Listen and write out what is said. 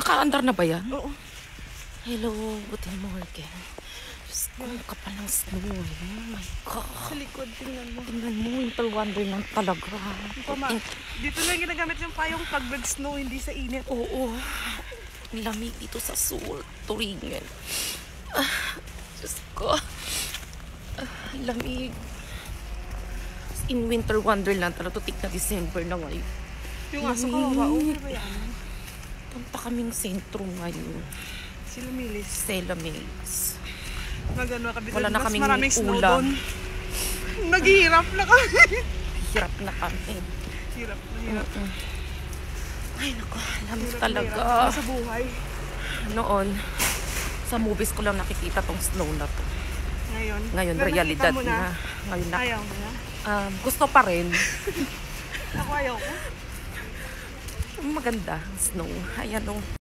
Nakaandar na ba yan? Oo. Hello, good morning. Diyos ko, kapal ng snow. Oh my God. Sa likod, tingnan mo. Tingnan mo, winter wonderland talaga. Dito lang ginagamit yung payong pag nag-snow, hindi sa init. Oo. Ang lamig dito sa Seoul, Turingen. Diyos ko. Ang lamig. In winter wonderland, talaga tutik na December na ngayon. Yung aso kawawa, okay ba yan? Punta kaming sentro ngayon. Sila Milis. Stella Mays. Magano kami Wala na mas kaming maraming snow ulam. doon. Naghihirap na kami. Hirap na kami. Hirap na hirap. Ay, naku, lamig Hirap na talaga. hirap sa buhay. Noon, sa movies ko lang nakikita tong snow na to. Ngayon, Na realidad nakita mo na. Ngayon na. Ayaw mo na? Gusto pa rin. Ako ayaw ko. Maganda, snow. Ayan o.